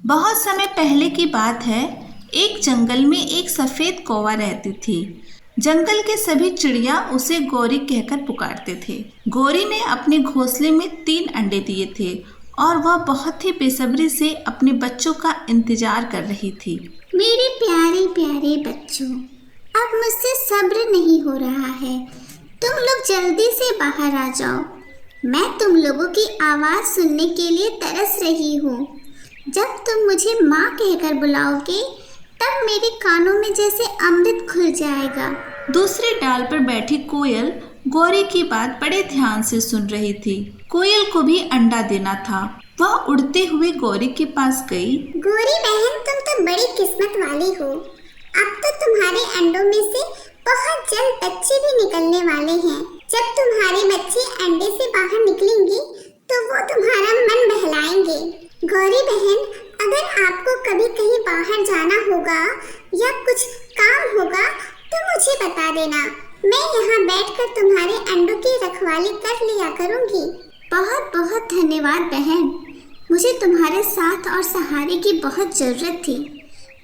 बहुत समय पहले की बात है। एक जंगल में एक सफेद कौवा रहती थी। जंगल के सभी चिड़िया उसे गौरी कहकर पुकारते थे। गौरी ने अपने घोंसले में 3 अंडे दिए थे और वह बहुत ही बेसब्री से अपने बच्चों का इंतजार कर रही थी। मेरे प्यारे प्यारे बच्चों, अब मुझसे सब्र नहीं हो रहा है। तुम लोग जल्दी से बाहर आ जाओ। मैं तुम लोगों की आवाज़ सुनने के लिए तरस रही हूँ। जब तुम मुझे माँ कहकर बुलाओगे तब मेरे कानों में जैसे अमृत घुल जाएगा। दूसरे डाल पर बैठी कोयल गौरी की बात बड़े ध्यान से सुन रही थी। कोयल को भी अंडा देना था। वह उड़ते हुए गौरी के पास गई। गौरी बहन, तुम तो बड़ी किस्मत वाली हो। अब तो तुम्हारे अंडों में से बहुत जल्द बच्चे भी निकलने वाले हैं। जब तुम्हारे बच्चे अंडे से बाहर निकलेंगे तो वो तुम्हारा मन बहलाएंगे। गौरी बहन, अगर आपको कभी कहीं बाहर जाना होगा या कुछ काम होगा तो मुझे बता देना। मैं यहाँ बैठकर तुम्हारे अंडों की रखवाली कर लिया करूँगी। बहुत बहुत धन्यवाद बहन। मुझे तुम्हारे साथ और सहारे की बहुत ज़रूरत थी।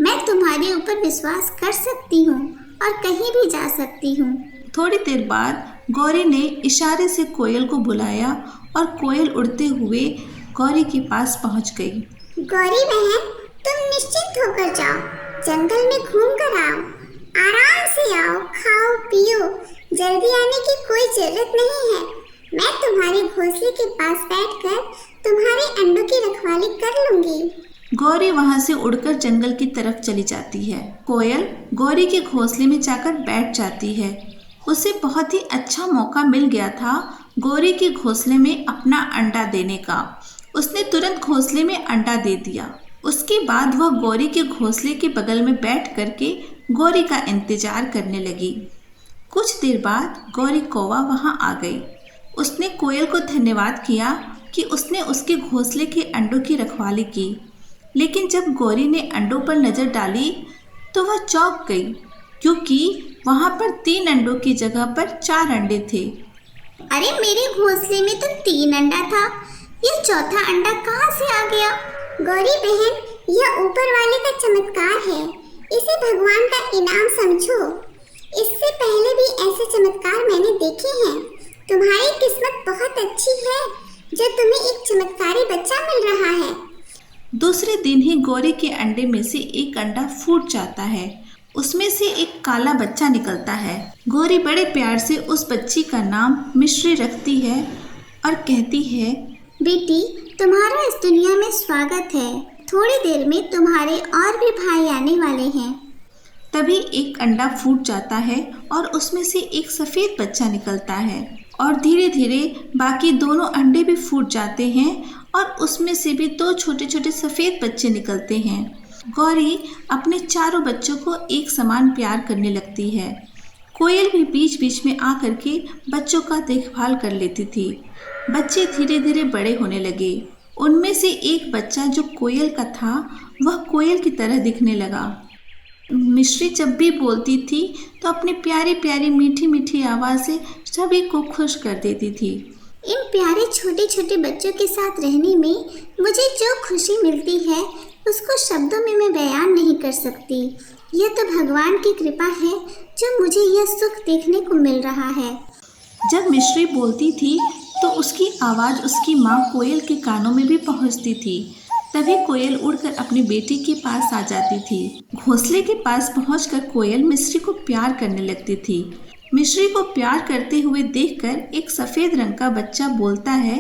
मैं तुम्हारे ऊपर विश्वास कर सकती हूँ और कहीं भी जा सकती हूँ। थोड़ी देर बाद गौरी ने इशारे से कोयल को बुलाया और कोयल उड़ते हुए गौरी के पास पहुँच गई। गौरी बहन, तुम निश्चिंत होकर जाओ। जंगल में घूम कर आओ। आराम से आओ, खाओ पियो। जल्दी आने की कोई जरूरत नहीं है। मैं तुम्हारे घोंसले के पास बैठकर तुम्हारे अंडों की रखवाली कर लूंगी। गौरी वहां से उड़कर जंगल की तरफ चली जाती है। कोयल गौरी के घोंसले में जाकर बैठ जाती है। उसे बहुत ही अच्छा मौका मिल गया था गौरी के घोंसले में अपना अंडा देने का। उसने तुरंत घोंसले में अंडा दे दिया। उसके बाद वह गौरी के घोंसले के बगल में बैठ करके गौरी का इंतजार करने लगी। कुछ देर बाद गौरी कौवा वहां आ गई। उसने कोयल को धन्यवाद किया कि उसने उसके घोंसले के अंडों की रखवाली की। लेकिन जब गौरी ने अंडों पर नज़र डाली तो वह चौंक गई, क्योंकि वहां पर 3 अंडों की जगह पर 4 अंडे थे। अरे, मेरे घोंसले में तो 3 अंडा था। ये चौथा अंडा कहाँ से आ गया? गौरी बहन, यह ऊपर वाले का चमत्कार है। इसे भगवान का इनाम समझो। इससे पहले भी ऐसे चमत्कार मैंने देखे हैं। तुम्हारी किस्मत बहुत अच्छी है जो तुम्हें एक चमत्कारी बच्चा मिल रहा है। दूसरे दिन ही गौरी के अंडे में से एक अंडा फूट जाता है। उसमें से एक काला बच्चा निकलता है। गौरी बड़े प्यार से उस बच्ची का नाम मिश्री रखती है और कहती है, बेटी, तुम्हारा इस दुनिया में स्वागत है। थोड़ी देर में तुम्हारे और भी भाई आने वाले हैं। तभी एक अंडा फूट जाता है और उसमें से एक सफ़ेद बच्चा निकलता है और धीरे धीरे बाकी दोनों अंडे भी फूट जाते हैं और उसमें से भी 2 छोटे छोटे सफ़ेद बच्चे निकलते हैं। गौरी अपने चारों बच्चों को एक समान प्यार करने लगती है। कोयल भी बीच बीच में आकर के बच्चों का देखभाल कर लेती थी। बच्चे धीरे धीरे बड़े होने लगे। उनमें से एक बच्चा जो कोयल का था वह कोयल की तरह दिखने लगा। मिश्री जब भी बोलती थी तो अपनी प्यारी प्यारी मीठी मीठी आवाज़ से सभी को खुश कर देती थी। इन प्यारे छोटे छोटे बच्चों के साथ रहने में मुझे जो खुशी मिलती है उसको शब्दों में मैं बयान नहीं कर सकती। यह तो भगवान की कृपा है जो मुझे यह सुख देखने को मिल रहा है। जब मिश्री बोलती थी तो उसकी आवाज़ उसकी माँ कोयल के कानों में भी पहुँचती थी। तभी कोयल उड़कर अपनी बेटी के पास आ जाती थी। घोंसले के पास पहुंचकर कोयल मिश्री को प्यार करने लगती थी। मिश्री को प्यार करते हुए देखकर एक सफ़ेद रंग का बच्चा बोलता है,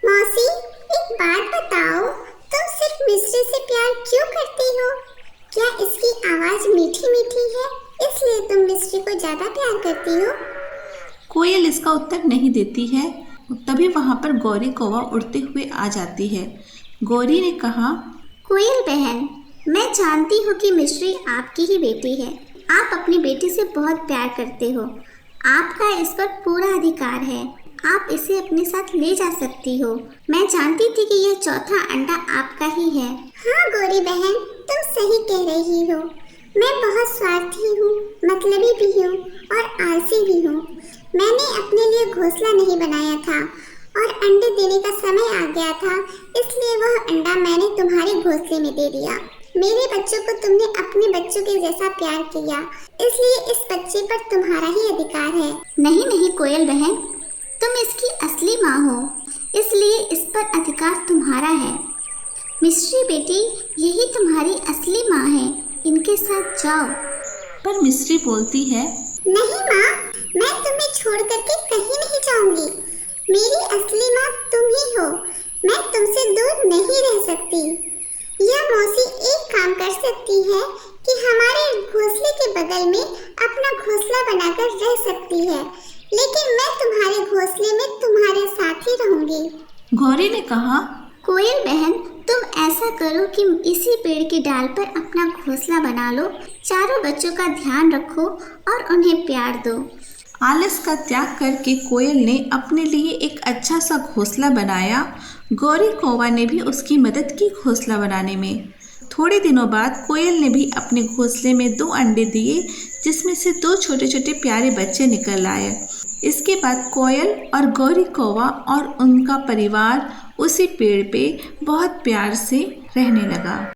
मौसी, एक बात बताओ, तुम सिर्फ मिश्री से प्यार क्यों करती हो? क्या इसकी आवाज़ मीठी मीठी है इसलिए तुम मिश्री को ज़्यादा प्यार करती हो? कोयल इसका उत्तर नहीं देती है। तभी वहाँ पर गौरी कौवा उड़ते हुए आ जाती है। गौरी ने कहा, कोयल बहन, मैं जानती हूँ कि मिश्री आपकी ही बेटी है। आप अपनी बेटी से बहुत प्यार करते हो। आपका इस पर पूरा अधिकार है। आप इसे अपने साथ ले जा सकती हो। मैं जानती थी कि यह चौथा अंडा आपका ही है। हाँ गौरी बहन, तुम सही कह रही हो। मैं बहुत स्वार्थी हूँ, मतलबी भी हूँ और आलसी भी हूँ। मैंने अपने लिए घोंसला नहीं बनाया था और अंडे देने का समय आ गया था, इसलिए वह अंडा मैंने तुम्हारे घोंसले में दे दिया। मेरे बच्चों को तुमने अपने बच्चों के जैसा प्यार किया, इसलिए इस बच्चे पर तुम्हारा ही अधिकार है। नहीं नहीं कोयल बहन, तुम इसकी असली माँ हो, इसलिए इस पर अधिकार तुम्हारा है। मिस्री बेटी, यही तुम्हारी असली माँ है, इनके साथ जाओ। पर मिस्री बोलती है, नहीं माँ, मैं तुम्हें छोड़ करके कहीं नहीं जाऊंगी। मेरी असली माँ तुम ही हो, मैं तुमसे दूर नहीं रह सकती। यह मौसी एक काम कर सकती है कि हमारे घोंसले के बगल में अपना घोंसला बनाकर रह सकती है, लेकिन मैं तुम्हारे घोंसले में तुम्हारे साथ ही रहूंगी। गौरी ने कहा, कोयल बहन, तुम ऐसा करो कि इसी पेड़ की डाल पर अपना घोंसला बना लो, चारों बच्चों का ध्यान रखो और उन्हें प्यार दो। आलस का त्याग करके कोयल ने अपने लिए एक अच्छा सा घोंसला बनाया। गौरी कौवा ने भी उसकी मदद की घोंसला बनाने में। थोड़े दिनों बाद कोयल ने भी अपने घोंसले में 2 अंडे दिए, जिसमें से 2 छोटे छोटे प्यारे बच्चे निकल आए। इसके बाद कोयल और गौरी कौवा और उनका परिवार उसी पेड़ पे बहुत प्यार से रहने लगा।